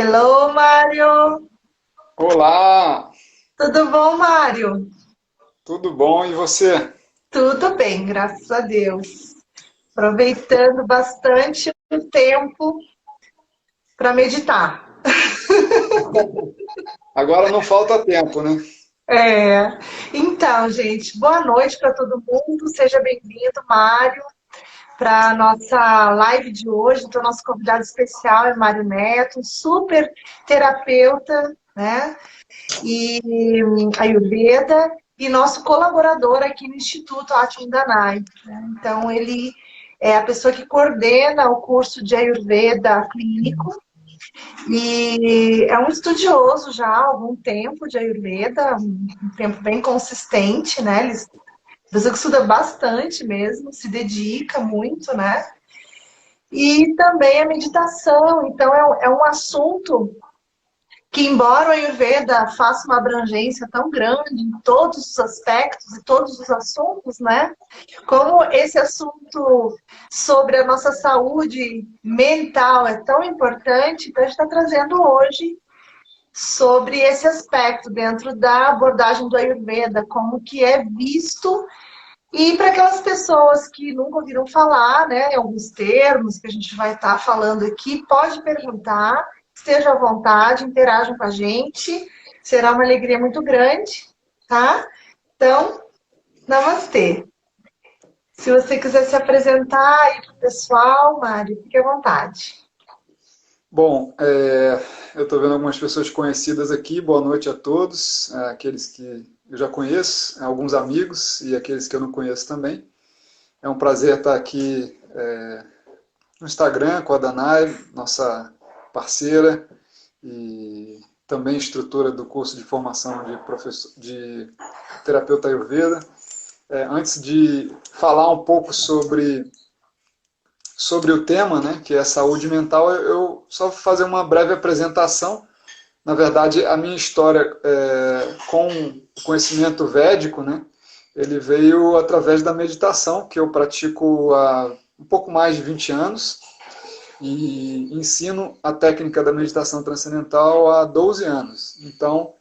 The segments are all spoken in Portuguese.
Hello, Mário. Olá, Tudo bom, Mário? tudo bom? E você? Tudo bem, graças a Deus. Aproveitando bastante o tempo para meditar. Agora não falta tempo, né? É. Então, gente, boa noite para todo mundo. Seja bem-vindo, Mário, para a nossa live de hoje. Então, nosso convidado especial é Mário Neto, um super terapeuta, né? E Ayurveda, e nosso colaborador aqui no Instituto Atma Danai, né? Então, ele é a pessoa que coordena o curso de Ayurveda clínico e é um estudioso já há algum tempo de Ayurveda, um tempo bem consistente, né? Ele pessoa que estuda bastante mesmo, se dedica muito, né? E também a meditação. Então, é um assunto que, embora o Ayurveda faça uma abrangência tão grande em todos os aspectos e todos os assuntos, né? Como esse assunto sobre a nossa saúde mental é tão importante, então a gente está trazendo hoje sobre esse aspecto dentro da abordagem do Ayurveda, como que é visto e para aquelas pessoas que nunca ouviram falar, né, em alguns termos que a gente vai estar falando aqui, pode perguntar, esteja à vontade, interajam com a gente, será uma alegria muito grande, tá? Então, namastê. Se você quiser se apresentar aí para o pessoal, Mário, fique à vontade. Bom, eu estou vendo algumas pessoas conhecidas aqui. Boa noite a todos, aqueles que eu já conheço, alguns amigos e aqueles que eu não conheço também. É um prazer estar aqui no Instagram com a Danai, nossa parceira e também instrutora do curso de formação de terapeuta Ayurveda. Antes de falar um pouco sobre o tema, né, que é saúde mental, eu só vou fazer uma breve apresentação. Na verdade, a minha história com o conhecimento védico, né, ele veio através da meditação, que eu pratico há um pouco mais de 20 anos e ensino a técnica da meditação transcendental há 12 anos. Então,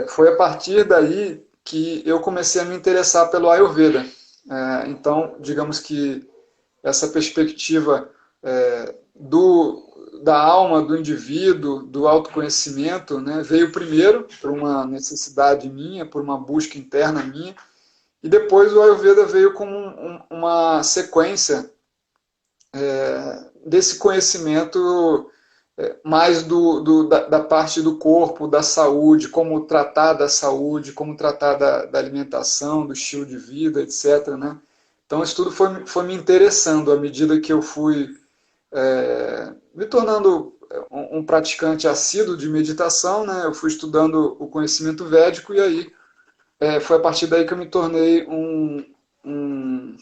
foi a partir daí que eu comecei a me interessar pelo Ayurveda. Então, digamos que essa perspectiva da alma do indivíduo, do autoconhecimento, né, veio primeiro por uma necessidade minha, por uma busca interna minha, e depois o Ayurveda veio como uma sequência desse conhecimento mais da parte do corpo, da saúde, como tratar da saúde, como tratar da alimentação, do estilo de vida, etc. Né? Então, isso tudo foi me interessando à medida que eu fui me tornando um praticante assíduo de meditação, né? Eu fui estudando o conhecimento védico e aí foi a partir daí que eu me tornei um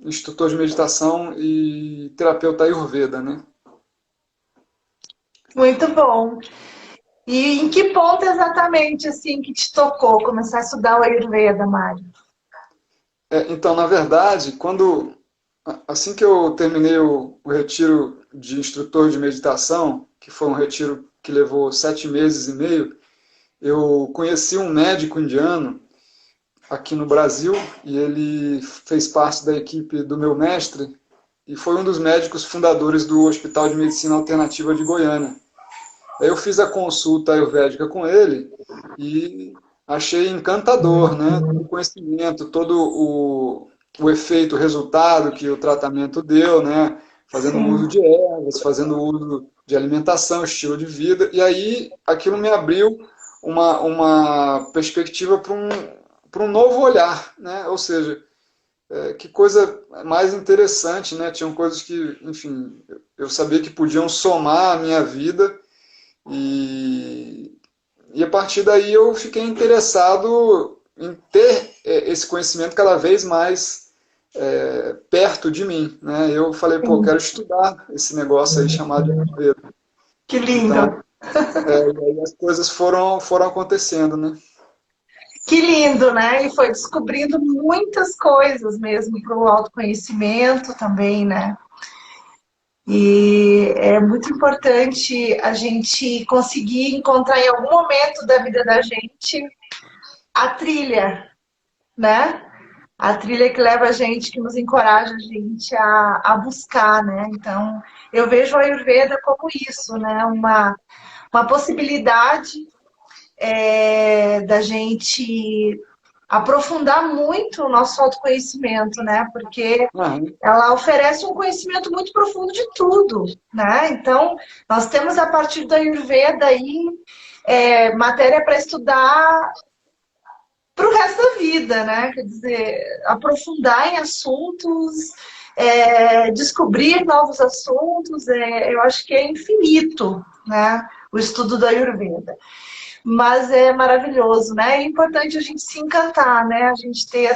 instrutor de meditação e terapeuta Ayurveda, né? Muito bom. E em que ponto exatamente assim que te tocou começar a estudar o Ayurveda, Mário? Então, na verdade, assim que eu terminei o retiro de instrutor de meditação, que foi um retiro que levou 7 meses e meio, eu conheci um médico indiano aqui no Brasil e ele fez parte da equipe do meu mestre e foi um dos médicos fundadores do Hospital de Medicina Alternativa de Goiânia. Aí eu fiz a consulta ayurvédica com ele e achei encantador, né? Todo o conhecimento, todo o efeito, o resultado que o tratamento deu, né? Fazendo uso Sim. de ervas, fazendo uso de alimentação, estilo de vida. E aí aquilo me abriu uma perspectiva para um novo olhar, né? Ou seja, que coisa mais interessante, né? Tinham coisas que, enfim, eu sabia que podiam somar a minha vida e, e a partir daí eu fiquei interessado em ter esse conhecimento cada vez mais perto de mim, né? Eu falei, pô, eu quero estudar esse negócio aí chamado de Ayurveda. Que lindo. Então, e aí as coisas foram acontecendo, né? Que lindo, né? E foi descobrindo muitas coisas mesmo para o autoconhecimento também, né? E é muito importante a gente conseguir encontrar em algum momento da vida da gente a trilha, né? A trilha que leva a gente, que nos encoraja a gente a buscar, né? Então, eu vejo a Ayurveda como isso, né? Uma possibilidade da gente aprofundar muito o nosso autoconhecimento, né? Porque Aham. ela oferece um conhecimento muito profundo de tudo, né? Então, nós temos a partir da Ayurveda aí matéria para estudar para o resto da vida, né? Quer dizer, aprofundar em assuntos, descobrir novos assuntos, eu acho que é infinito, né? O estudo da Ayurveda. Mas é maravilhoso, né? É importante a gente se encantar, né? A gente ter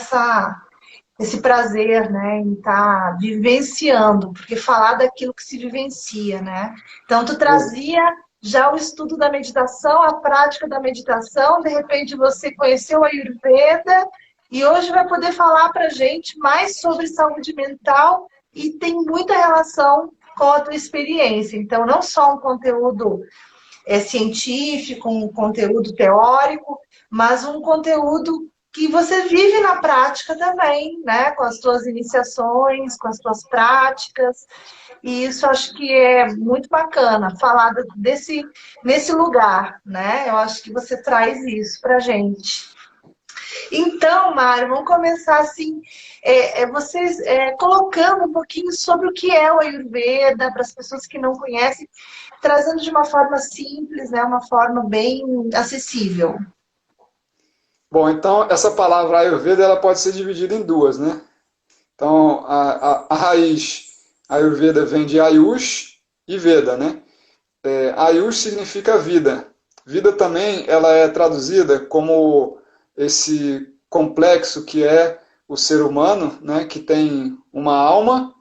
esse prazer, né, em estar vivenciando, porque falar daquilo que se vivencia, né? Então, tu trazia já o estudo da meditação, a prática da meditação, de repente você conheceu a Ayurveda e hoje vai poder falar para gente mais sobre saúde mental e tem muita relação com a tua experiência. Então, não só um conteúdo científico, um conteúdo teórico, mas um conteúdo que você vive na prática também, né? Com as suas iniciações, com as suas práticas. E isso acho que é muito bacana, falar nesse lugar, né? Eu acho que você traz isso pra gente. Então, Mário, vamos começar assim, vocês colocando um pouquinho sobre o que é o Ayurveda, para as pessoas que não conhecem, trazendo de uma forma simples, né? Uma forma bem acessível. Bom, então essa palavra Ayurveda ela pode ser dividida em duas, né? Então a raiz Ayurveda vem de Ayush e Veda, né? Ayush significa vida. Vida também ela é traduzida como esse complexo que é o ser humano, né? Que tem uma alma,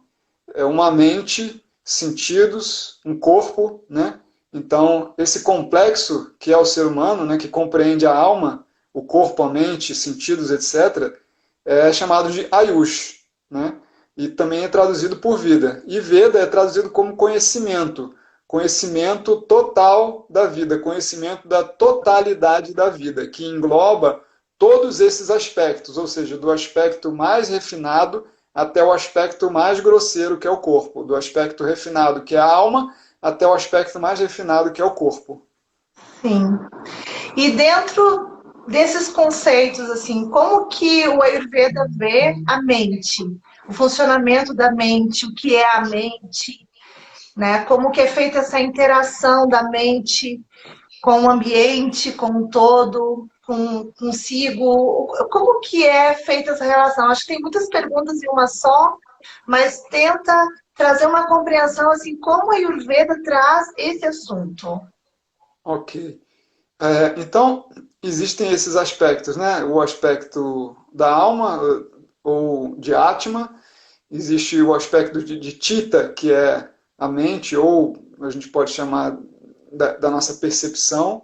uma mente, sentidos, um corpo, né? Então, esse complexo que é o ser humano, né, que compreende a alma, o corpo, a mente, sentidos, etc., é chamado de Ayush, né? E também é traduzido por vida. E Veda é traduzido como conhecimento, conhecimento total da vida, conhecimento da totalidade da vida, que engloba todos esses aspectos, ou seja, do aspecto mais refinado até o aspecto mais grosseiro, que é o corpo, do aspecto refinado, que é a alma, até o aspecto mais refinado, que é o corpo. Sim. E dentro desses conceitos, assim, como que o Ayurveda vê a mente? O funcionamento da mente, o que é a mente, né? Como que é feita essa interação da mente com o ambiente, com o todo, consigo? Como que é feita essa relação? Acho que tem muitas perguntas em uma só, mas tenta trazer uma compreensão, assim, como a Ayurveda traz esse assunto. Ok. Então, existem esses aspectos, né? O aspecto da alma, ou de Atma, existe o aspecto de Chitta, que é a mente, ou a gente pode chamar da nossa percepção,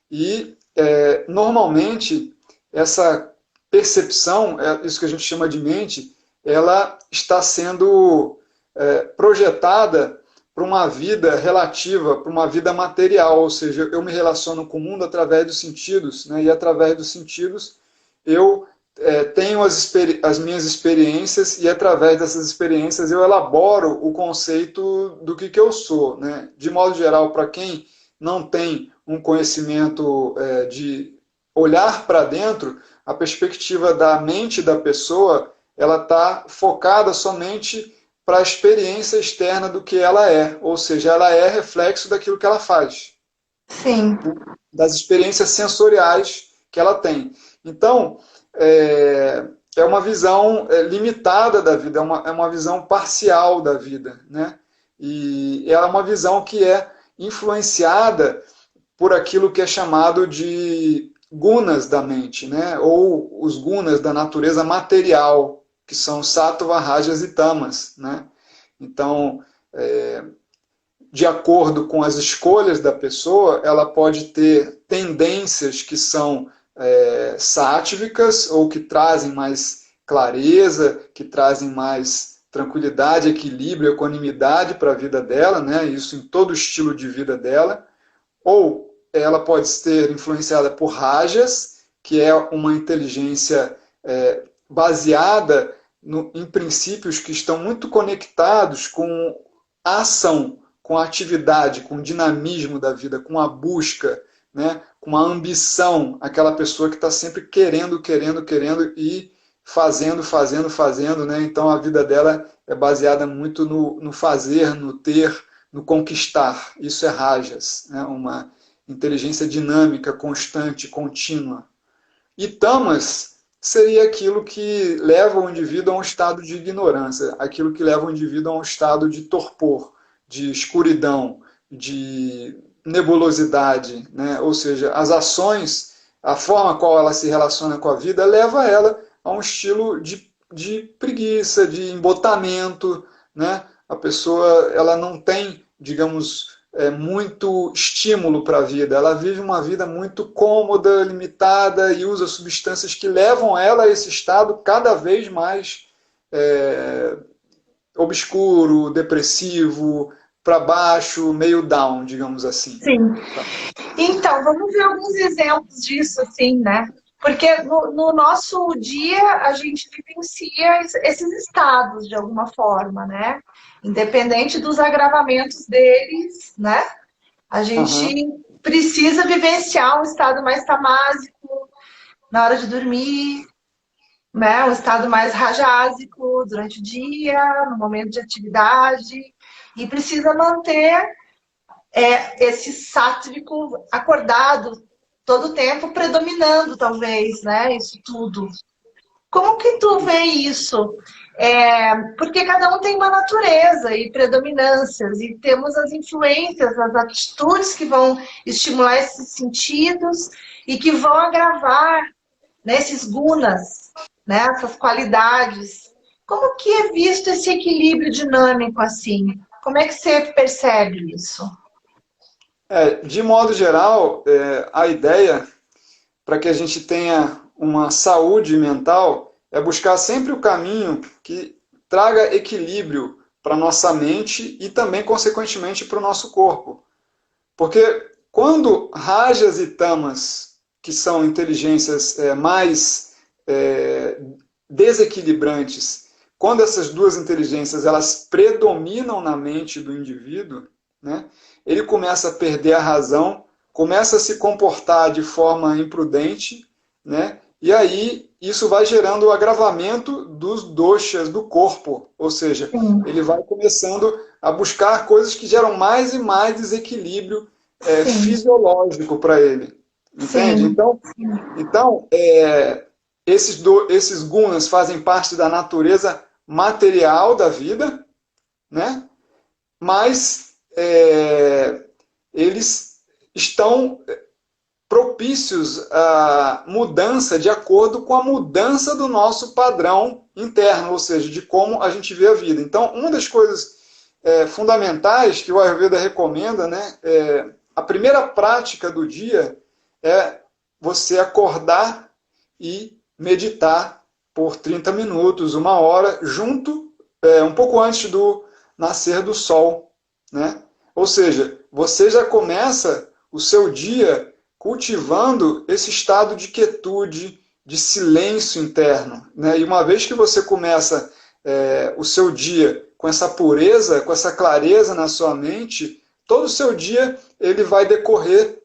e normalmente essa percepção, isso que a gente chama de mente, ela está sendo projetada para uma vida relativa, para uma vida material, ou seja, eu me relaciono com o mundo através dos sentidos, né? E através dos sentidos eu tenho as minhas experiências e através dessas experiências eu elaboro o conceito do que eu sou, né? De modo geral, para quem não tem um conhecimento de olhar para dentro, a perspectiva da mente da pessoa ela está focada somente para a experiência externa do que ela é, ou seja, ela é reflexo daquilo que ela faz, Sim, das experiências sensoriais que ela tem. Então, é uma visão limitada da vida, é uma visão parcial da vida, né? E é uma visão que é influenciada por aquilo que é chamado de gunas da mente, né? Ou os gunas da natureza material, que são sattva, rajas e tamas, né? Então, de acordo com as escolhas da pessoa, ela pode ter tendências que são sáttvicas ou que trazem mais clareza, que trazem mais tranquilidade, equilíbrio, equanimidade para a vida dela, né? Isso em todo o estilo de vida dela. Ou ela pode ser influenciada por rajas, que é uma inteligência baseada em princípios que estão muito conectados com a ação, com a atividade, com o dinamismo da vida, com a busca, né? Com a ambição, aquela pessoa que está sempre querendo e fazendo, né? Então a vida dela é baseada muito no fazer, no ter, no conquistar. Isso é rajas, né? Uma inteligência dinâmica, constante, contínua. E tamas seria aquilo que leva o indivíduo a um estado de ignorância, aquilo que leva o indivíduo a um estado de torpor, de escuridão, de nebulosidade, né? Ou seja, as ações, a forma qual ela se relaciona com a vida, leva ela a um estilo de preguiça, de embotamento, né? A pessoa ela não tem, digamos, muito estímulo para a vida. Ela vive uma vida muito cômoda, limitada e usa substâncias que levam ela a esse estado cada vez mais obscuro, depressivo, para baixo, meio down, digamos assim. Sim. Então, vamos ver alguns exemplos disso, assim, né? Porque no nosso dia a gente vivencia esses estados de alguma forma, né? Independente dos agravamentos deles, né? A gente precisa vivenciar um estado mais tamásico na hora de dormir, né? Um estado mais rajásico durante o dia, no momento de atividade, e precisa manter esse sátrico acordado todo o tempo, predominando, talvez, né? Isso tudo. Como que tu vê isso? Porque cada um tem uma natureza e predominâncias, e temos as influências, as atitudes que vão estimular esses sentidos e que vão agravar, né, esses gunas, né, essas qualidades. Como que é visto esse equilíbrio dinâmico assim? Como é que você percebe isso? De modo geral, a ideia para que a gente tenha uma saúde mental é buscar sempre o caminho que traga equilíbrio para a nossa mente e também, consequentemente, para o nosso corpo. Porque quando rajas e tamas, que são inteligências mais desequilibrantes, quando essas duas inteligências elas predominam na mente do indivíduo, né, ele começa a perder a razão, começa a se comportar de forma imprudente, né, e aí isso vai gerando o agravamento dos doshas do corpo, ou seja, ele vai começando a buscar coisas que geram mais e mais desequilíbrio fisiológico para ele, entende? Então esses gunas fazem parte da natureza material da vida, né? Mas eles estão propícios à mudança de acordo com a mudança do nosso padrão interno, ou seja, de como a gente vê a vida. Então, uma das coisas fundamentais que o Ayurveda recomenda, né, a primeira prática do dia é você acordar e meditar por 30 minutos, uma hora, um pouco antes do nascer do sol, né? Ou seja, você já começa o seu dia cultivando esse estado de quietude, de silêncio interno, né? E uma vez que você começa o seu dia com essa pureza, com essa clareza na sua mente, todo o seu dia ele vai decorrer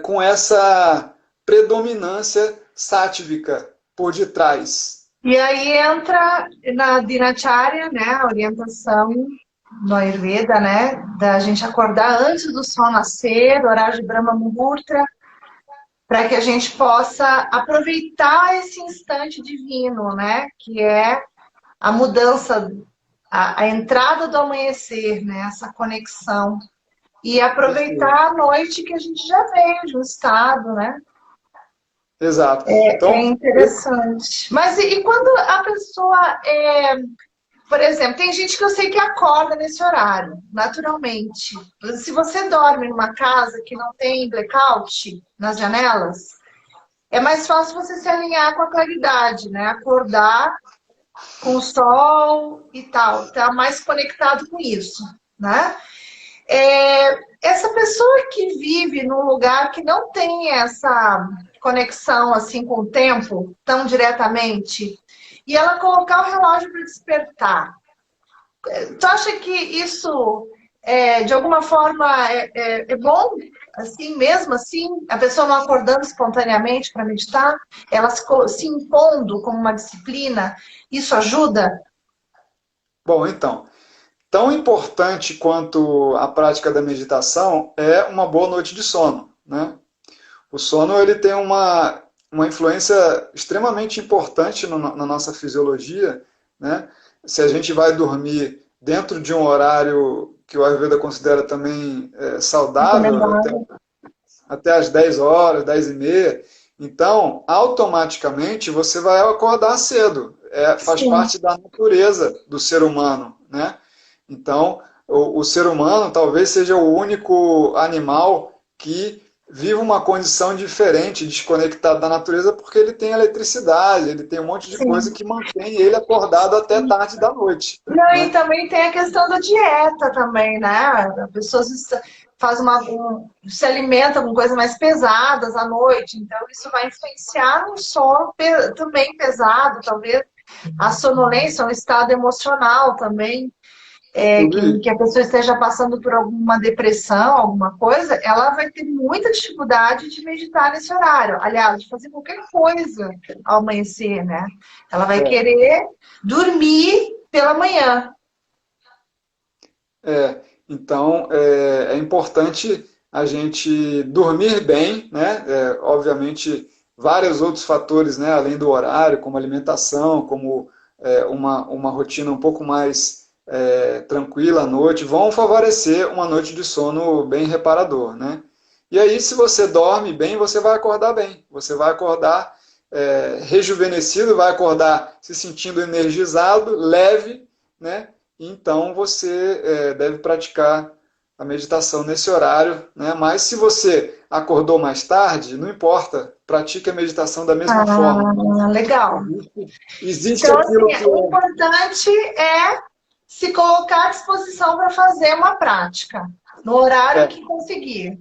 com essa predominância sátvica por detrás. E aí entra na Dinacharya, né, a orientação do Ayurveda, né, da gente acordar antes do sol nascer, horário de Brahma Muhurta, para que a gente possa aproveitar esse instante divino, né, que é a mudança, a entrada do amanhecer, né, essa conexão. E aproveitar a noite que a gente já veio de um estado, né? Exato. Então, é interessante. Mas e quando a pessoa por exemplo, tem gente que eu sei que acorda nesse horário, naturalmente. Se você dorme numa casa que não tem blackout nas janelas, é mais fácil você se alinhar com a claridade, né? Acordar com o sol e tal, tá mais conectado com isso, né? Essa pessoa que vive num lugar que não tem essa conexão assim com o tempo tão diretamente, e ela colocar o relógio para despertar, tu acha que isso de alguma forma é bom? Assim, mesmo assim, a pessoa não acordando espontaneamente para meditar, ela se impondo como uma disciplina, isso ajuda? Bom, então, tão importante quanto a prática da meditação é uma boa noite de sono, né? O sono ele tem uma influência extremamente importante na nossa fisiologia, né? Se a gente vai dormir dentro de um horário que o Ayurveda considera também saudável, Recomendável. até as 10 horas, 10 e meia, então automaticamente você vai acordar cedo. Faz Sim, parte da natureza do ser humano, né? Então, o ser humano talvez seja o único animal que vive uma condição diferente, desconectado da natureza, porque ele tem eletricidade, ele tem um monte de coisa sim. que mantém ele acordado até tarde da noite, Não, e né? também tem a questão da dieta também, né? A pessoa faz se alimenta com coisas mais pesadas à noite, então isso vai influenciar no sono também pesado, talvez a sonolência, um estado emocional também, Tudo que isso. a pessoa esteja passando por alguma depressão, alguma coisa, ela vai ter muita dificuldade de meditar nesse horário. Aliás, de fazer qualquer coisa ao amanhecer, né? Ela vai É. querer dormir pela manhã. Então, é importante a gente dormir bem, né? Obviamente, vários outros fatores, né? Além do horário, como alimentação, como uma rotina um pouco mais tranquila à noite, vão favorecer uma noite de sono bem reparador, né? E aí, se você dorme bem, você vai acordar bem. Você vai acordar rejuvenescido, vai acordar se sentindo energizado, leve, né? Então você deve praticar a meditação nesse horário, né? Mas se você acordou mais tarde, não importa, pratique a meditação da mesma forma. Ah, legal. Existe Então, assim, aquilo que o importante é se colocar à disposição para fazer uma prática, no horário é, que conseguir.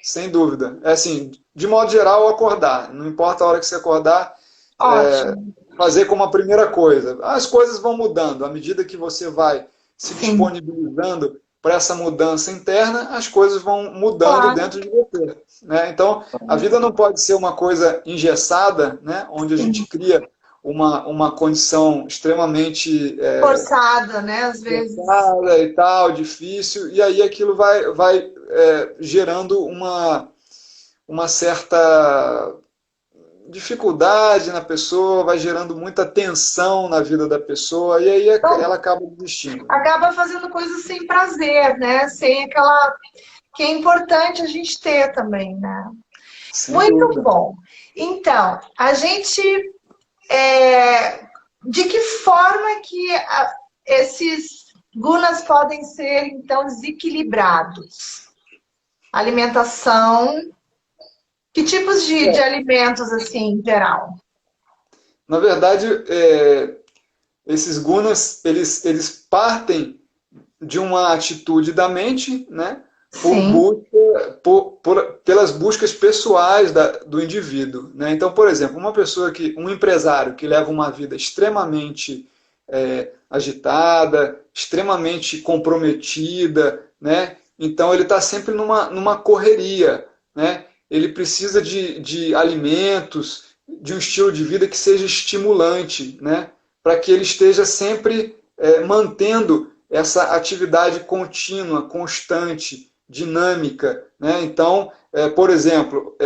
sem dúvida. É assim, de modo geral, acordar. Não importa a hora que você acordar, Ótimo. fazer como a primeira coisa. As coisas vão mudando. À medida que você vai se Sim, disponibilizando para essa mudança interna, as coisas vão mudando claro. dentro de você. Né? Então, a vida não pode ser uma coisa engessada, né? Onde a gente Sim. cria uma condição extremamente Forçada, né? Às vezes. pesada e tal, difícil, e aí aquilo vai gerando uma certa dificuldade na pessoa, vai gerando muita tensão na vida da pessoa, e aí ela Então, acaba desistindo. Né? acaba fazendo coisas sem prazer, né? Sem aquela que é importante a gente ter também, né? Sem Muito dúvida. bom. Então, a gente de que forma que esses gunas podem ser então desequilibrados? Alimentação, que tipos de alimentos assim em geral? Na verdade, esses gunas, eles partem de uma atitude da mente, né, Sim. pelas buscas pessoais do indivíduo. Né? Então, por exemplo, um empresário que leva uma vida extremamente agitada, extremamente comprometida, né? Então ele está sempre numa correria, né? Ele precisa de alimentos, de um estilo de vida que seja estimulante, né? Para que ele esteja sempre mantendo essa atividade contínua, constante, dinâmica. Né? Então, por exemplo,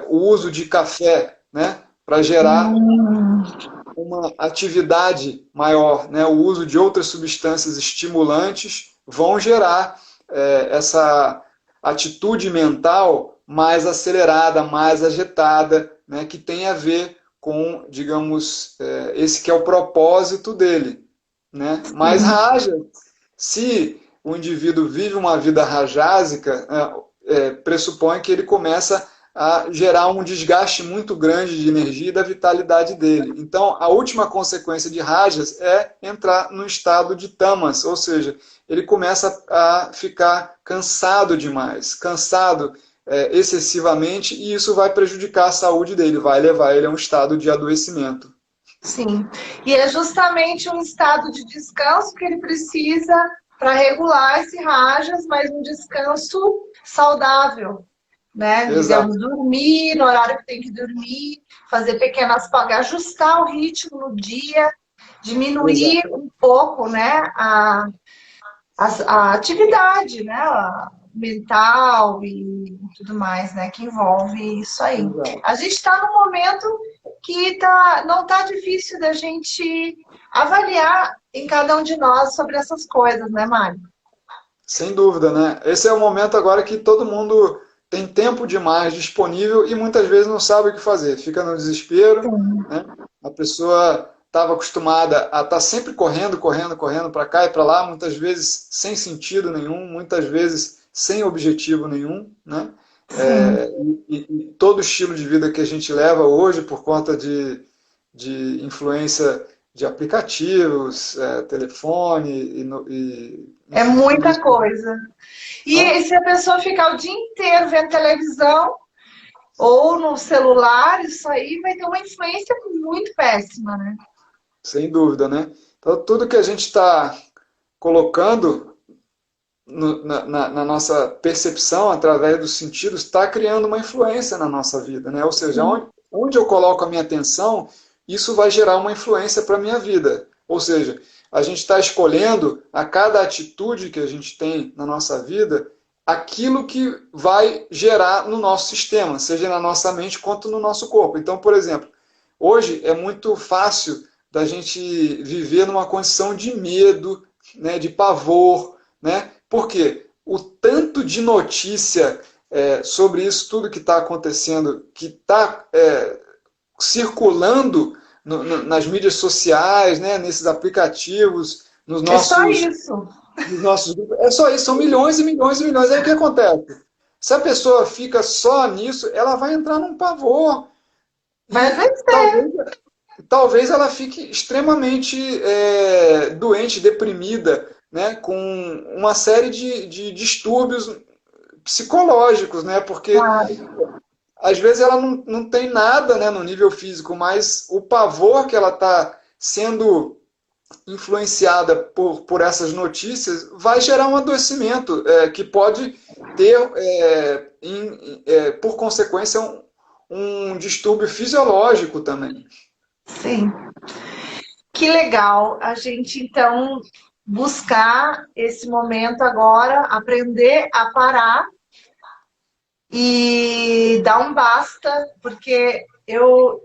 o uso de café, né? Para gerar Hum, uma atividade maior, né? O uso de outras substâncias estimulantes vão gerar essa atitude mental mais acelerada, mais agitada, né? Que tem a ver com, digamos, esse que é o propósito dele. Né? Mas sim. raja, se o indivíduo vive uma vida rajásica, pressupõe que ele começa a gerar um desgaste muito grande de energia e da vitalidade dele. Então, a última consequência de rajas é entrar no estado de tamas, ou seja, ele começa a ficar cansado demais, cansado excessivamente, e isso vai prejudicar a saúde dele, vai levar ele a um estado de adoecimento. Sim. E é justamente um estado de descanso que ele precisa para regular esse rajas, mas um descanso saudável, né? Exato. Digamos, dormir no horário que tem que dormir, fazer pequenas pausas, ajustar o ritmo no dia, diminuir Exato. um pouco, né, a atividade, né, mental e tudo mais, né, que envolve isso aí. Exato. A gente está num momento que não tá difícil da gente avaliar em cada um de nós sobre essas coisas, né, Mário? Sem dúvida, né? Esse é o momento agora que todo mundo tem tempo demais disponível e muitas vezes não sabe o que fazer. Fica no desespero, Sim. né? A pessoa estava acostumada a estar sempre correndo, correndo, correndo para cá e para lá, muitas vezes sem sentido nenhum, muitas vezes sem objetivo nenhum, né? Sim. E todo o estilo de vida que a gente leva hoje por conta de influência de aplicativos, telefone É enfim, tudo muita isso. coisa. Hã? E se a pessoa ficar o dia inteiro vendo televisão ou no celular, isso aí vai ter uma influência muito péssima, né? Sem dúvida, né? Então, tudo que a gente está colocando na nossa percepção, através dos sentidos, está criando uma influência na nossa vida, né? Ou seja, Sim. onde eu coloco a minha atenção, isso vai gerar uma influência para a minha vida. Ou seja, a gente está escolhendo a cada atitude que a gente tem na nossa vida aquilo que vai gerar no nosso sistema, seja na nossa mente quanto no nosso corpo. Então, por exemplo, hoje é muito fácil da gente viver numa condição de medo, né, de pavor, né? Por quê? O tanto de notícia sobre isso tudo que está acontecendo, que está circulando nas mídias sociais, né, nesses aplicativos, É só isso. nos nossos grupos. É só isso, são milhões e milhões e milhões. Aí o que acontece? Se a pessoa fica só nisso, ela vai entrar num pavor. Vai E vencer. talvez ela fique extremamente doente, deprimida, né, com uma série de distúrbios psicológicos, né, porque Claro. às vezes ela não tem nada, né, no nível físico, mas o pavor que ela está sendo influenciada por essas notícias vai gerar um adoecimento que pode ter, por consequência, um distúrbio fisiológico também. Sim. Que legal a gente, então, buscar esse momento agora, aprender a parar e dar um basta, porque eu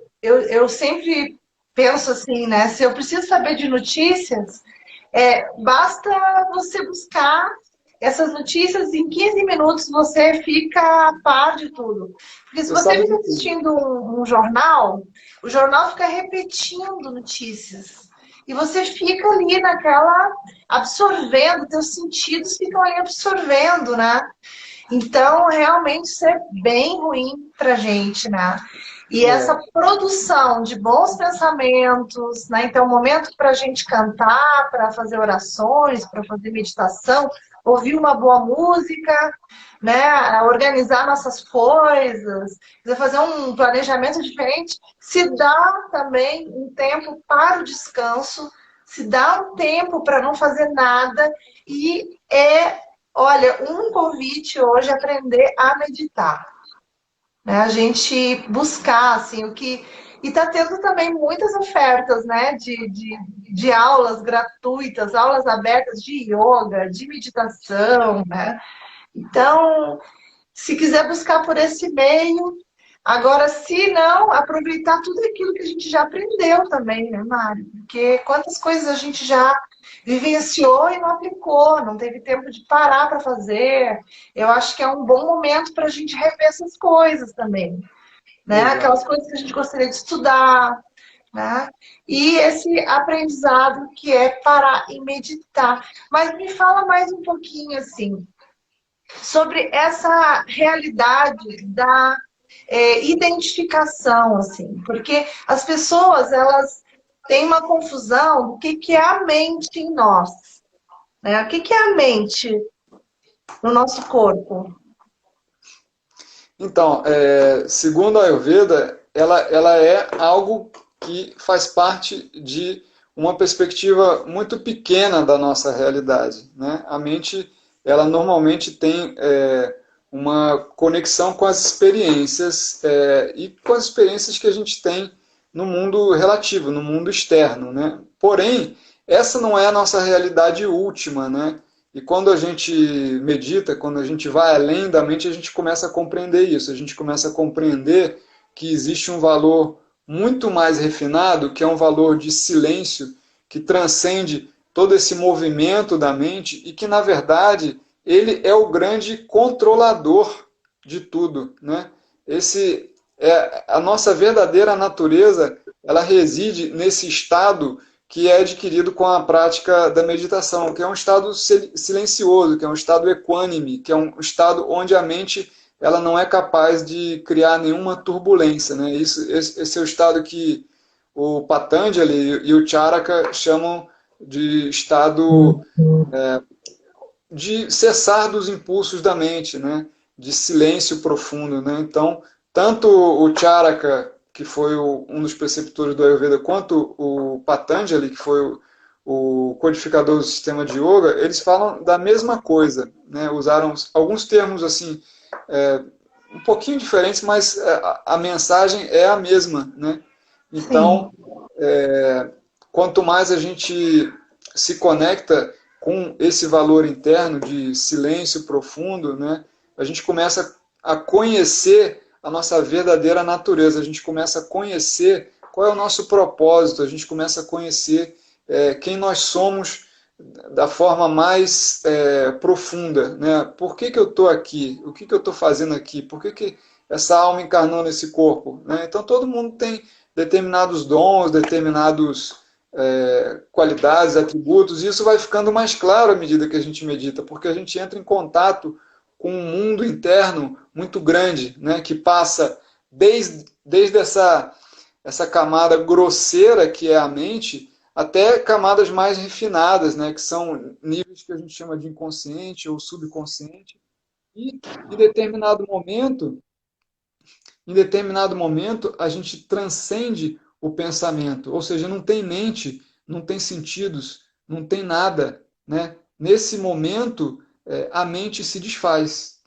sempre penso assim, né? Se eu preciso saber de notícias, basta você buscar essas notícias, em 15 minutos você fica a par de tudo. Porque se Você você sabe fica de tudo. assistindo um jornal, o jornal fica repetindo notícias. E você fica ali naquela, absorvendo, teus sentidos ficam ali absorvendo, né? Então, realmente, isso é bem ruim para a gente, né? E essa É, produção de bons pensamentos, né? Então, momento para a gente cantar, para fazer orações, para fazer meditação, ouvir uma boa música, né? Organizar nossas coisas, fazer um planejamento diferente, se dá também um tempo para o descanso, se dá um tempo para não fazer nada e olha, um convite hoje é aprender a meditar, né? A gente buscar, assim, o que... E está tendo também muitas ofertas, né, de aulas gratuitas, aulas abertas de yoga, de meditação, né? Então, se quiser buscar por esse meio, agora, se não, aproveitar tudo aquilo que a gente já aprendeu também, né, Mário? Porque quantas coisas a gente já vivenciou e não aplicou, não teve tempo de parar para fazer. Eu acho que é um bom momento para a gente rever essas coisas também, né? exato. Aquelas coisas que a gente gostaria de estudar, né? E esse aprendizado que é parar e meditar. Mas me fala mais um pouquinho, assim, sobre essa realidade da identificação, assim, porque as pessoas, elas têm uma confusão do que é a mente em nós, né? O que é a mente no nosso corpo? Então, segundo a Ayurveda, ela é algo que faz parte de uma perspectiva muito pequena da nossa realidade, né? A mente, ela normalmente tem uma conexão com as experiências e com as experiências que a gente tem no mundo relativo, no mundo externo, né? Porém, essa não é a nossa realidade última, né? E quando a gente medita, quando a gente vai além da mente, a gente começa a compreender isso. A gente começa a compreender que existe um valor muito mais refinado, que é um valor de silêncio, que transcende todo esse movimento da mente e que, na verdade, ele é o grande controlador de tudo, né? Esse é a nossa verdadeira natureza, ela reside nesse estado que é adquirido com a prática da meditação, que é um estado silencioso, que é um estado equânime, que é um estado onde a mente ela não é capaz de criar nenhuma turbulência, né? Esse é o estado que o Patanjali e o Charaka chamam de estado de cessar dos impulsos da mente, né? De silêncio profundo, né? Então, tanto o Charaka, que foi um dos preceptores do Ayurveda, quanto o Patanjali, que foi o codificador do sistema de yoga, eles falam da mesma coisa, né? Usaram alguns termos assim um pouquinho diferentes, mas a mensagem é a mesma, né? Sim. Então, quanto mais a gente se conecta com esse valor interno de silêncio profundo, né, a gente começa a conhecer a nossa verdadeira natureza, a gente começa a conhecer qual é o nosso propósito, a gente começa a conhecer quem nós somos da forma mais profunda, né? Por que eu estou aqui? O que eu estou fazendo aqui? Por que essa alma encarnou nesse corpo? Né? Então todo mundo tem determinados dons, determinados qualidades, atributos, e isso vai ficando mais claro à medida que a gente medita, porque a gente entra em contato com um mundo interno muito grande, né, que passa desde essa camada grosseira que é a mente, até camadas mais refinadas, né, que são níveis que a gente chama de inconsciente ou subconsciente, e em determinado momento, a gente transcende o pensamento, ou seja, não tem mente, não tem sentidos, não tem nada, né? Nesse momento, a mente se desfaz.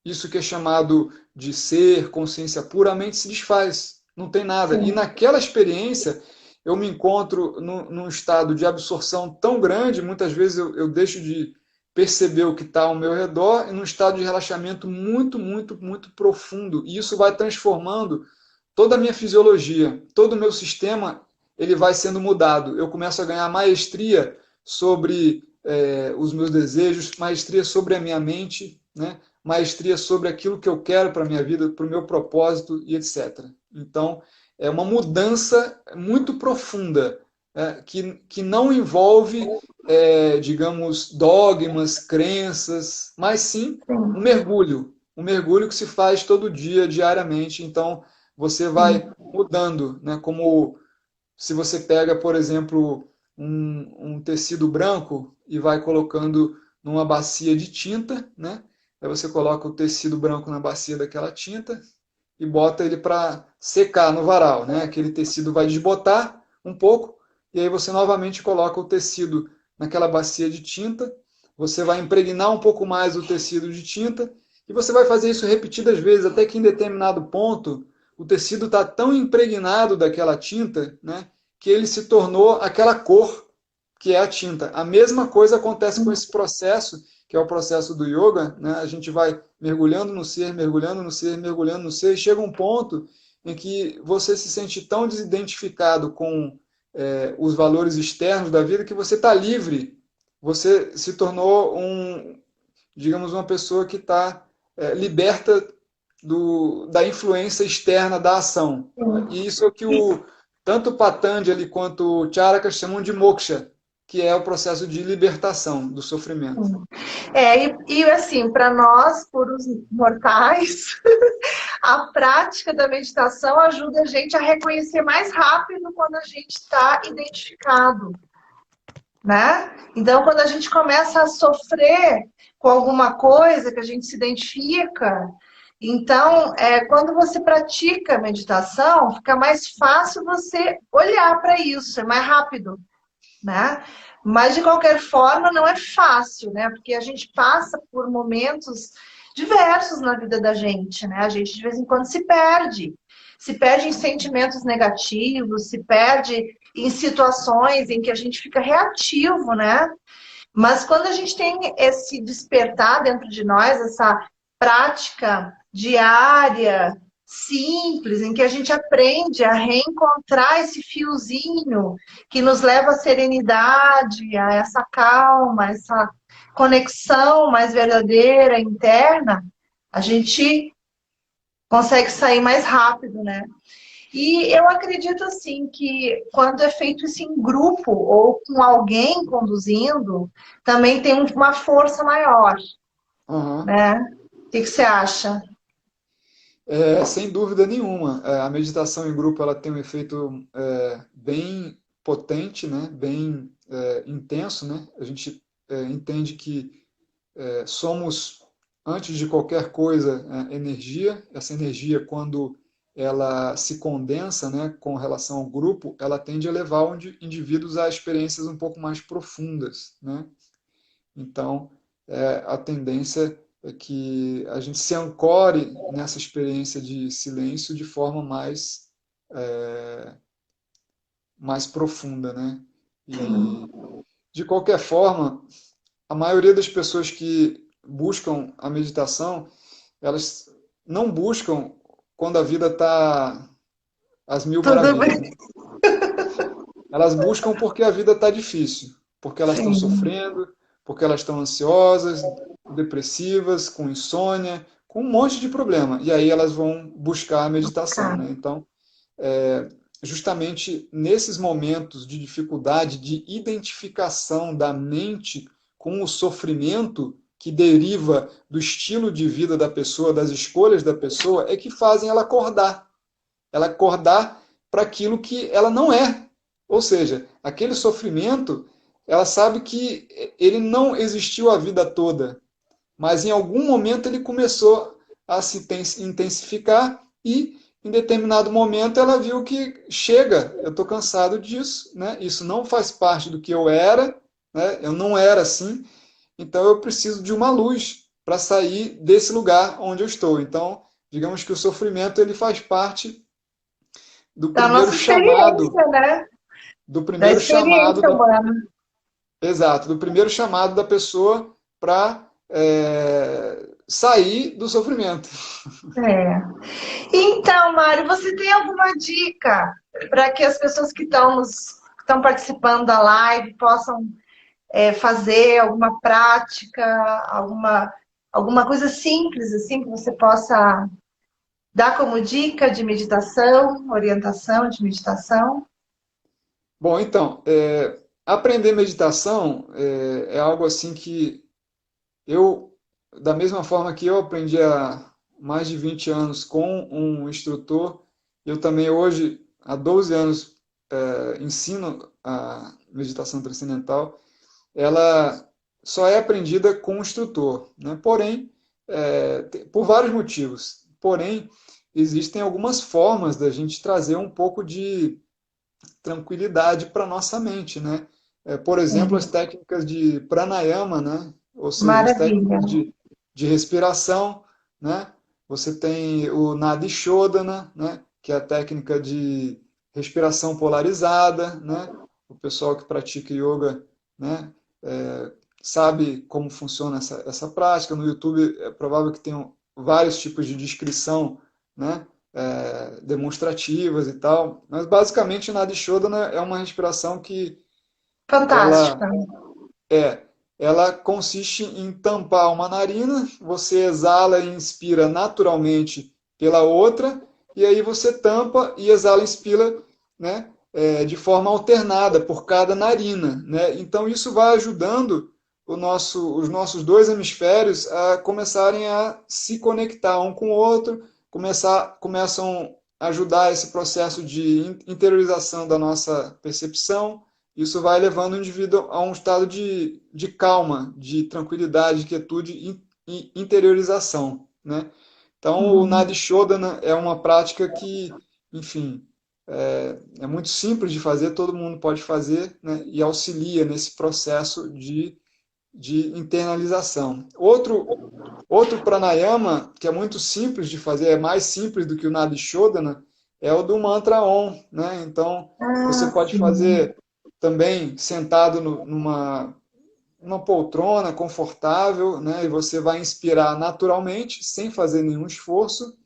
Isso que é chamado de ser, consciência pura, a mente se desfaz, não tem nada. E Sim. naquela experiência, eu me encontro num estado de absorção tão grande, muitas vezes eu deixo de perceber o que está ao meu redor e num estado de relaxamento muito, muito, muito profundo. E isso vai transformando toda a minha fisiologia, todo o meu sistema, ele vai sendo mudado. Eu começo a ganhar maestria sobre os meus desejos, maestria sobre a minha mente, né? Maestria sobre aquilo que eu quero para a minha vida, para o meu propósito e etc. Então, é uma mudança muito profunda, que não envolve digamos, dogmas, crenças, mas sim Sim. um mergulho que se faz todo dia, diariamente. Então, você vai Sim. mudando, né? Como se você pega, por exemplo, um tecido branco e vai colocando numa bacia de tinta, né? Aí você coloca o tecido branco na bacia daquela tinta e bota ele para secar no varal, né? Aquele tecido vai desbotar um pouco e aí você novamente coloca o tecido naquela bacia de tinta, você vai impregnar um pouco mais o tecido de tinta e você vai fazer isso repetidas vezes até que em determinado ponto o tecido está tão impregnado daquela tinta, né, que ele se tornou aquela cor que é a tinta. A mesma coisa acontece com esse processo, que é o processo do yoga, né? A gente vai mergulhando no ser, mergulhando no ser, mergulhando no ser, e chega um ponto em que você se sente tão desidentificado com os valores externos da vida que você está livre. Você se tornou digamos, uma pessoa que está liberta da influência externa da ação. E isso é o que tanto o Patanjali quanto o Charaka chamam de moksha, que é o processo de libertação do sofrimento. E assim, para nós, puros mortais, a prática da meditação ajuda a gente a reconhecer mais rápido quando a gente está identificado, né? Então, quando a gente começa a sofrer com alguma coisa que a gente se identifica, então, quando você pratica meditação, fica mais fácil você olhar para isso, é mais rápido, né? Mas, de qualquer forma, não é fácil, né? Porque a gente passa por momentos diversos na vida da gente, né? A gente, de vez em quando, se perde em sentimentos negativos, se perde em situações em que a gente fica reativo, né? Mas quando a gente tem esse despertar dentro de nós, essa prática diária, simples, em que a gente aprende a reencontrar esse fiozinho que nos leva à serenidade, a essa calma, essa conexão mais verdadeira, interna, a gente consegue sair mais rápido, né? E eu acredito assim que quando é feito isso em grupo ou com alguém conduzindo, também tem uma força maior, Aham. né? O que você acha? Sem dúvida nenhuma, a meditação em grupo ela tem um efeito bem potente, né? Bem intenso, né? A gente entende que somos, antes de qualquer coisa, energia. Essa energia, quando ela se condensa, né, com relação ao grupo, ela tende a levar indivíduos a experiências um pouco mais profundas, né? Então, a tendência é que a gente se ancore nessa experiência de silêncio de forma mais profunda, né? E, de qualquer forma, a maioria das pessoas que buscam a meditação, elas não buscam quando a vida está às mil Tudo maravilhas, bem? né? Elas buscam porque a vida está difícil, porque elas estão Sim. sofrendo, porque elas estão ansiosas, depressivas, com insônia, com um monte de problema. E aí elas vão buscar a meditação, Cara, né? Então, justamente nesses momentos de dificuldade, de identificação da mente com o sofrimento que deriva do estilo de vida da pessoa, das escolhas da pessoa, é que fazem ela acordar para aquilo que ela não é. Ou seja, aquele sofrimento, ela sabe que ele não existiu a vida toda, mas em algum momento ele começou a se intensificar e em determinado momento ela viu que chega, eu estou cansado disso, né? Isso não faz parte do que eu era, né? Eu não era assim, então eu preciso de uma luz para sair desse lugar onde eu estou. Então, digamos que o sofrimento ele faz parte do da primeiro nossa chamado, experiência, né? do Da primeiro chamado experiência da, humana. exato, do primeiro chamado da pessoa para sair do sofrimento. É. Então, Mário, você tem alguma dica para que as pessoas que estão participando da live possam fazer alguma prática, alguma coisa simples assim que você possa dar como dica de meditação, orientação de meditação? Bom, então, aprender meditação é algo assim que eu, da mesma forma que eu aprendi há mais de 20 anos com um instrutor, eu também hoje, há 12 anos, ensino a meditação transcendental. Ela só é aprendida com o instrutor, né? Porém, por vários motivos. Porém, existem algumas formas da gente trazer um pouco de tranquilidade para a nossa mente, né? Por exemplo, as Sim, técnicas de pranayama, né? Ou seja, as maravilha. técnicas de respiração, né? Você tem o Nadi Shodhana, né? Que é a técnica de respiração polarizada, né? O pessoal que pratica yoga, né? Sabe como funciona essa prática. No YouTube é provável que tenham vários tipos de descrição, né? Demonstrativas e tal. Mas basicamente o Nadi Shodhana é uma respiração que ela Fantástica. é, ela consiste em tampar uma narina, você exala e inspira naturalmente pela outra, e aí você tampa e exala e inspira, né, de forma alternada por cada narina, né? Então isso vai ajudando os nossos dois hemisférios a começarem a se conectar um com o outro, começam a ajudar esse processo de interiorização da nossa percepção. Isso vai levando o indivíduo a um estado de calma, de tranquilidade, de quietude e interiorização, né? Então, o Nadi Shodhana é uma prática que, enfim, é muito simples de fazer, todo mundo pode fazer, né? E auxilia nesse processo de internalização. Outro pranayama, que é muito simples de fazer, é mais simples do que o Nadi Shodhana, é o do mantra Om, né? Então, você pode Sim. fazer também sentado numa poltrona confortável, né? E você vai inspirar naturalmente, sem fazer nenhum esforço,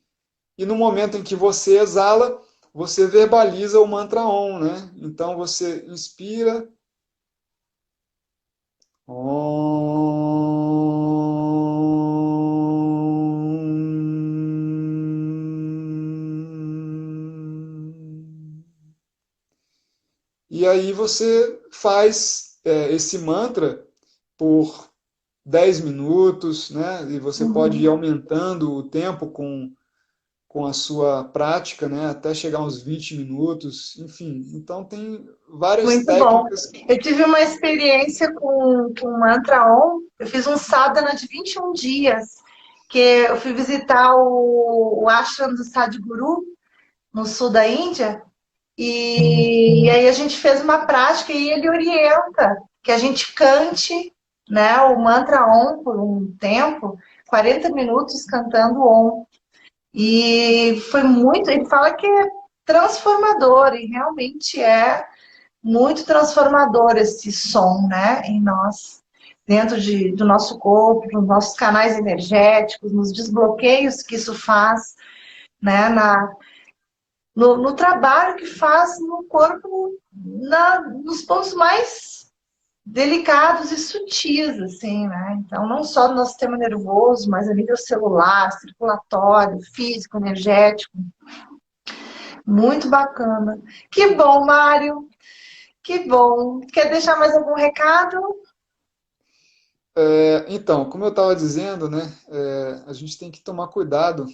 e no momento em que você exala, você verbaliza o mantra Om, né? Então, você inspira, e aí você faz esse mantra por 10 minutos, né? E você pode ir Uhum. aumentando o tempo com a sua prática, né? Até chegar uns 20 minutos, enfim. Então tem várias Muito bom. técnicas. Eu tive uma experiência com o Mantra Om. Eu fiz um sadhana de 21 dias, que eu fui visitar o ashram do Sadhguru, no sul da Índia, e aí a gente fez uma prática e ele orienta que a gente cante, né, o Mantra Om por um tempo, 40 minutos cantando Om. E foi muito, ele fala que é transformador, e realmente é muito transformador esse som, né, em nós, dentro do nosso corpo, nos nossos canais energéticos, nos desbloqueios que isso faz, né, no trabalho que faz no corpo, nos pontos mais delicados e sutis, assim, né? Então, não só no nosso sistema nervoso, mas a nível celular, circulatório, físico, energético. Muito bacana. Que bom, Mário. Que bom. Quer deixar mais algum recado? Então, como eu estava dizendo, né? A gente tem que tomar cuidado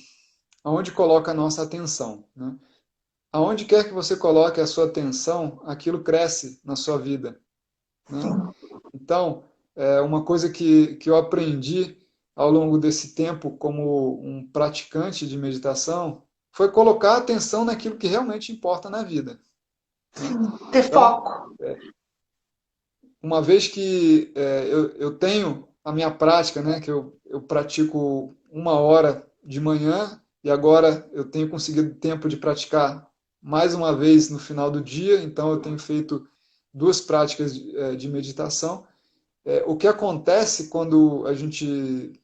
aonde coloca a nossa atenção, né? Aonde quer que você coloque a sua atenção, aquilo cresce na sua vida, né? Sim. Então, uma coisa que eu aprendi ao longo desse tempo como um praticante de meditação foi colocar atenção naquilo que realmente importa na vida, né? Ter Então, foco. uma vez que eu tenho a minha prática, né, que eu pratico 1 hora de manhã e agora eu tenho conseguido tempo de praticar mais uma vez no final do dia, então eu tenho feito 2 práticas de meditação. O que acontece quando a gente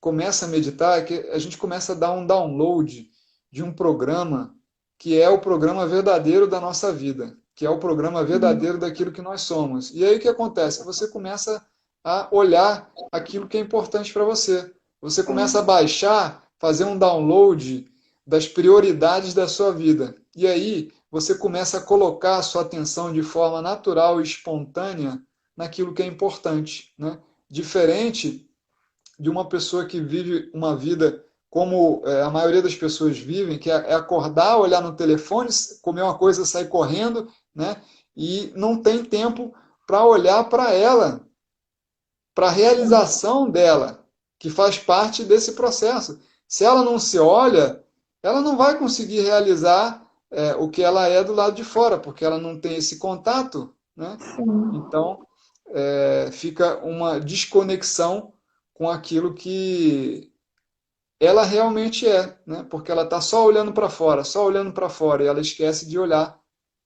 começa a meditar é que a gente começa a dar um download de um programa que é o programa verdadeiro da nossa vida, que é o programa verdadeiro daquilo que nós somos. E aí o que acontece? Você começa a olhar aquilo que é importante para você. Você começa a baixar, fazer um download das prioridades da sua vida. E aí você começa a colocar a sua atenção de forma natural e espontânea naquilo que é importante, né? Diferente de uma pessoa que vive uma vida como a maioria das pessoas vivem, que é acordar, olhar no telefone, comer uma coisa, sair correndo, né? E não tem tempo para olhar para ela, para a realização dela, que faz parte desse processo. Se ela não se olha, ela não vai conseguir realizar o que ela é do lado de fora, porque ela não tem esse contato, né? Sim. Então, fica uma desconexão com aquilo que ela realmente é, né? Porque ela está só olhando para fora, só olhando para fora, e ela esquece de olhar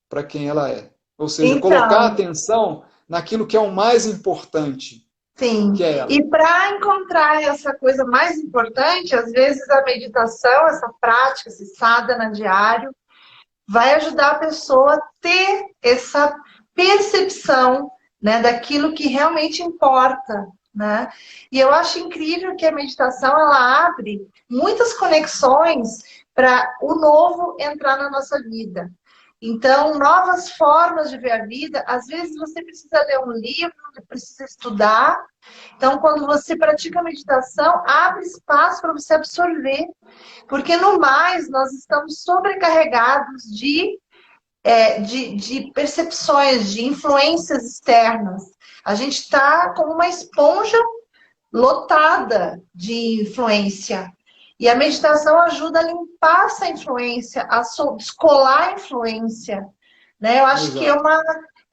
para quem ela é. Ou seja, colocar Então, atenção naquilo que é o mais importante, sim. que é ela. E para encontrar essa coisa mais importante, às vezes a meditação, essa prática, esse sadhana diário, vai ajudar a pessoa a ter essa percepção, né, daquilo que realmente importa, né? E eu acho incrível que a meditação ela abre muitas conexões para o novo entrar na nossa vida. Então, novas formas de ver a vida. Às vezes você precisa ler um livro, precisa estudar. Então, quando você pratica a meditação, abre espaço para você absorver. Porque no mais, nós estamos sobrecarregados de percepções, de influências externas. A gente está como uma esponja lotada de influência. E a meditação ajuda a limpar essa influência, a descolar a influência. Né? Eu acho que Exato,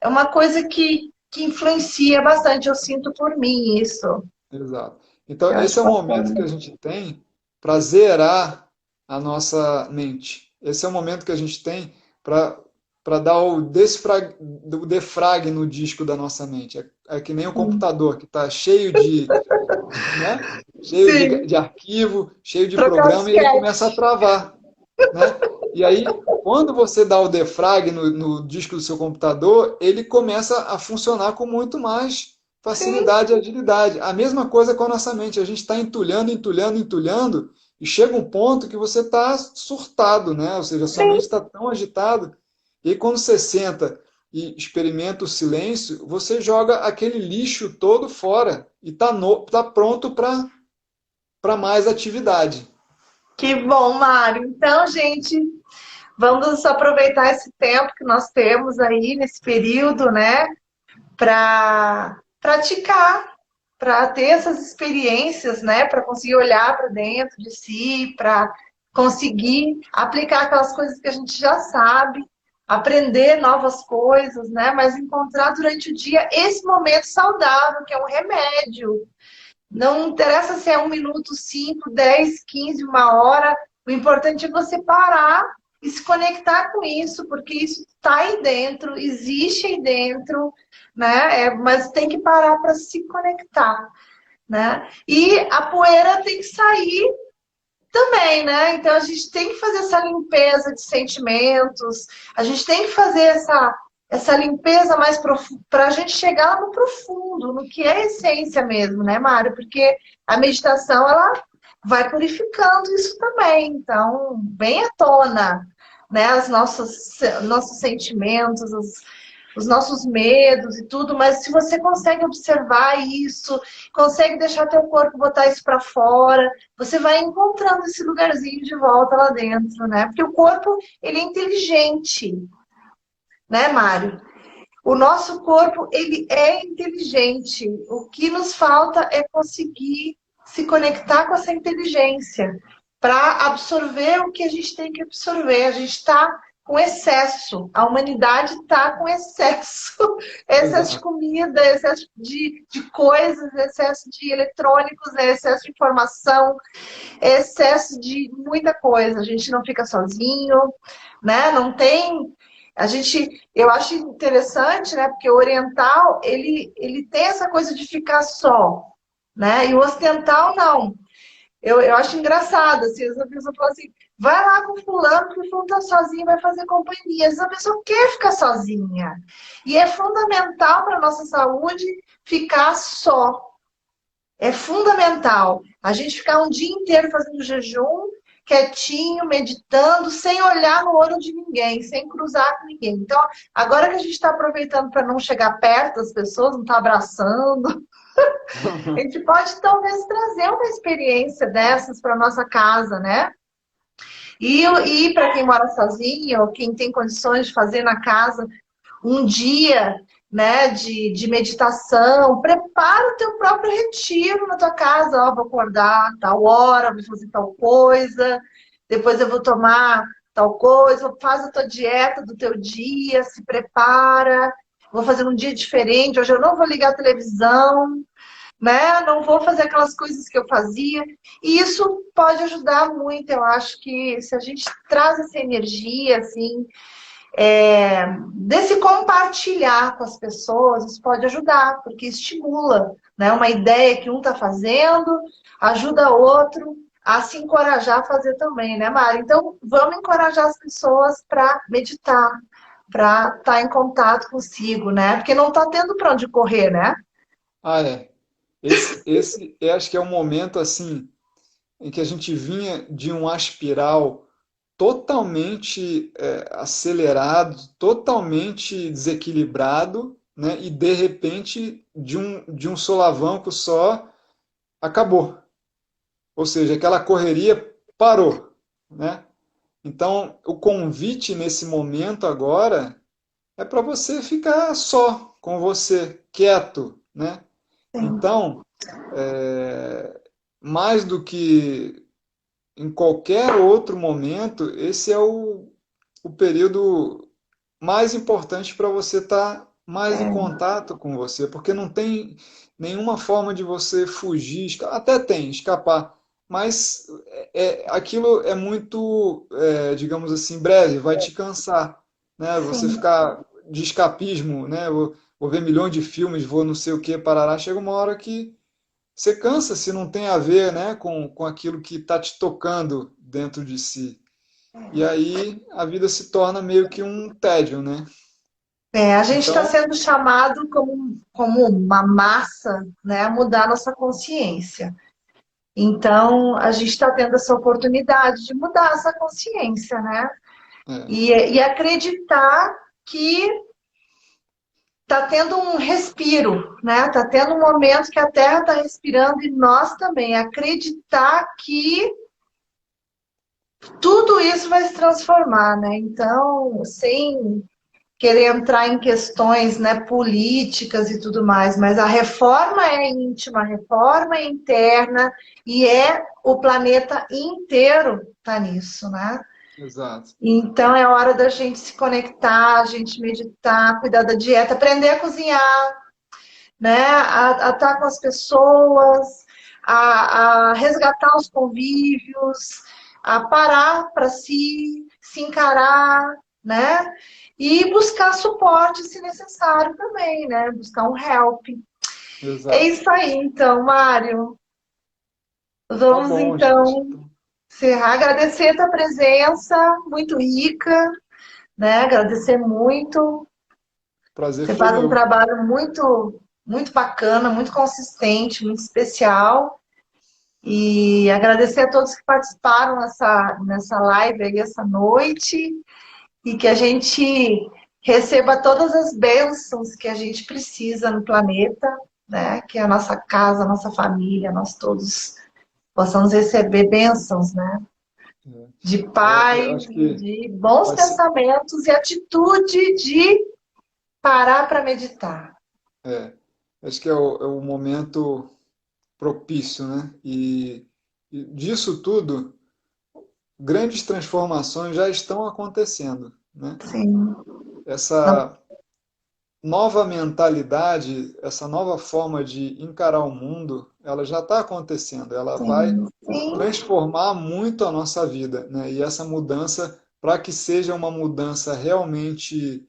é uma coisa que influencia bastante. Eu sinto por mim isso. exato. Então, Eu esse acho é o momento que a bacana. gente tem para zerar a nossa mente. Esse é o momento que a gente tem para dar o defrag no disco da nossa mente. É que nem o Sim. computador, que está cheio né? Cheio Sim. de arquivo, cheio de Trocar o programa, e ele começa a disquete. travar, né? E aí, quando você dá o defrag no disco do seu computador, ele começa a funcionar com muito mais Sim, facilidade e agilidade. A mesma coisa com a nossa mente. A gente está entulhando, entulhando, entulhando, e chega um ponto que você está surtado, né? Ou seja, a sua mente sim. está tão agitada. E aí, quando você senta e experimenta o silêncio, você joga aquele lixo todo fora e está tá pronto para mais atividade. Que bom, Mário. Então, gente, vamos aproveitar esse tempo que nós temos aí nesse período, né? Para praticar, para ter essas experiências, né? Para conseguir olhar para dentro de si, para conseguir aplicar aquelas coisas que a gente já sabe, aprender novas coisas, né? Mas encontrar durante o dia esse momento saudável, que é um remédio. Não interessa se é 1 minuto, 5, 10, 15, 1 hora. O importante é você parar e se conectar com isso, porque isso está aí dentro, existe aí dentro, né? Mas tem que parar para se conectar, né? E a poeira tem que sair também, né? Então a gente tem que fazer essa limpeza de sentimentos, a gente tem que fazer essa limpeza mais profunda para a gente chegar lá no profundo, no que é a essência mesmo, né, Mário? Porque a meditação ela vai purificando isso também. Então, bem à tona, né? Nossos sentimentos, os nossos medos e tudo, mas se você consegue observar isso, consegue deixar teu corpo botar isso para fora, você vai encontrando esse lugarzinho de volta lá dentro, né? Porque o corpo, ele é inteligente, né, Mário? O nosso corpo, ele é inteligente. O que nos falta é conseguir se conectar com essa inteligência para absorver o que a gente tem que absorver. A gente está com excesso. A humanidade está com excesso. Excesso de Exato. comida, excesso de coisas, excesso de eletrônicos, excesso de informação, excesso de muita coisa. A gente não fica sozinho, né? Não tem. Eu acho interessante, né? Porque o oriental, ele tem essa coisa de ficar só, né? E o ocidental, não. Eu acho engraçado, assim, essa pessoa fala assim, vai lá com fulano, porque o fulano tá sozinho, vai fazer companhia. Essa pessoa quer ficar sozinha. E é fundamental para a nossa saúde ficar só. É fundamental a gente ficar um dia inteiro fazendo jejum, quietinho, meditando, sem olhar no olho de ninguém, sem cruzar com ninguém. Então, agora que a gente está aproveitando para não chegar perto das pessoas, não estar abraçando, a gente pode talvez trazer uma experiência dessas para nossa casa, né? E para quem mora sozinho, ou quem tem condições de fazer na casa um dia, né, de meditação, prepara o teu próprio retiro na tua casa, ó, vou acordar tal hora, vou fazer tal coisa, depois eu vou tomar tal coisa, faz a tua dieta do teu dia, se prepara, vou fazer um dia diferente, hoje eu não vou ligar a televisão, né? Não vou fazer aquelas coisas que eu fazia. E isso pode ajudar muito, eu acho que se a gente traz essa energia, assim, desse compartilhar com as pessoas, isso pode ajudar, porque estimula, né? Uma ideia que um está fazendo, ajuda outro a se encorajar a fazer também, né, Mari? Então, vamos encorajar as pessoas para meditar, para estar em contato consigo, né? Porque não está tendo para onde correr, né? Ah, é. Esse eu acho que é um momento assim em que a gente vinha de um aspiral totalmente acelerado, totalmente desequilibrado, né? E de repente, de um solavanco só, acabou. Ou seja, aquela correria parou, né? Então, o convite nesse momento agora é para você ficar só com você, quieto, né? Sim. Então, é, mais do que em qualquer outro momento, esse é o período mais importante para você estar mais em É, contato com você, porque não tem nenhuma forma de você fugir, até tem, escapar, mas aquilo é muito, digamos assim, breve, vai te cansar, né? Você sim. ficar de escapismo, né? Vou ver milhões de filmes, vou não sei o que, parará, chega uma hora que você cansa se não tem a ver, né, com aquilo que está te tocando dentro de si. E aí a vida se torna meio que um tédio, né? A gente está Então, sendo chamado como uma massa, né, a mudar nossa consciência. Então, a gente está tendo essa oportunidade de mudar essa consciência, né? é, E acreditar que está tendo um respiro, né? Está tendo um momento que a Terra está respirando e nós também. Acreditar que tudo isso vai se transformar, né? Então, sem querer entrar em questões, né, políticas e tudo mais, mas a reforma é íntima, a reforma é interna e o planeta inteiro tá nisso, né? exato. Então é hora da gente se conectar, a gente meditar, cuidar da dieta, aprender a cozinhar, né? A estar com as pessoas, a resgatar os convívios, a parar para se encarar, né? E buscar suporte se necessário também, né? Buscar um help. É Exato. isso aí, então, Mário. Tá Vamos bom, gente. então encerrar. Agradecer a tua presença, muito rica, né? Agradecer muito. Prazer Você foi faz um meu. trabalho muito bacana, muito consistente, muito especial. E agradecer a todos que participaram nessa live aí essa noite. E que a gente receba todas as bênçãos que a gente precisa no planeta, né? Que é a nossa casa, a nossa família, nós todos possamos receber bênçãos, né? De Eu paz, acho que de bons vai ser, pensamentos e atitude de parar para meditar. é, acho que é o momento propício, né? E disso tudo, grandes transformações já estão acontecendo, né? Sim, Essa nova mentalidade, essa nova forma de encarar o mundo, ela já está acontecendo. Ela vai sim, sim. transformar muito a nossa vida, né? E essa mudança, para que seja uma mudança realmente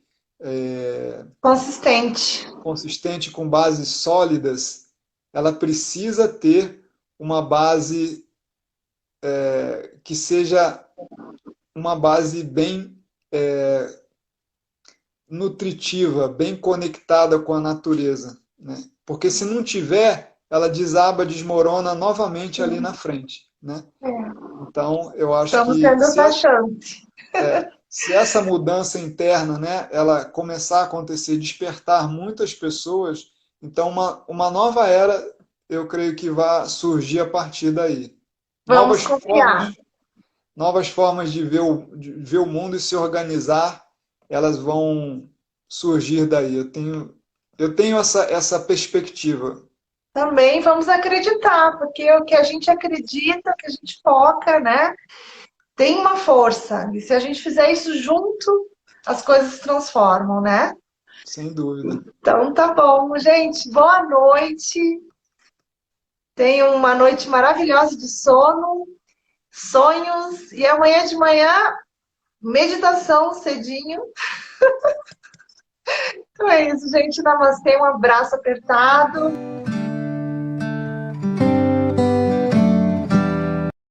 Consistente. consistente, com bases sólidas, ela precisa ter uma base que seja uma base bem nutritiva, bem conectada com a natureza, né? Porque se não tiver, ela desaba, desmorona novamente ali na frente, né? É, Então, eu acho estamos que tendo essa chance. se essa mudança interna, né, ela começar a acontecer, despertar muitas pessoas, então uma nova era, eu creio que vai surgir a partir daí. Vamos Novas confiar. formas, novas formas de ver o mundo e se organizar, elas vão surgir daí. Eu tenho essa perspectiva. Também vamos acreditar, porque o que a gente acredita, o que a gente foca, né? Tem uma força. E se a gente fizer isso junto, as coisas se transformam, né? Sem dúvida. Então tá bom, gente. Boa noite. Tenham uma noite maravilhosa de sono, sonhos. E amanhã de manhã, meditação cedinho. Então é isso, gente. Namastê, um abraço apertado.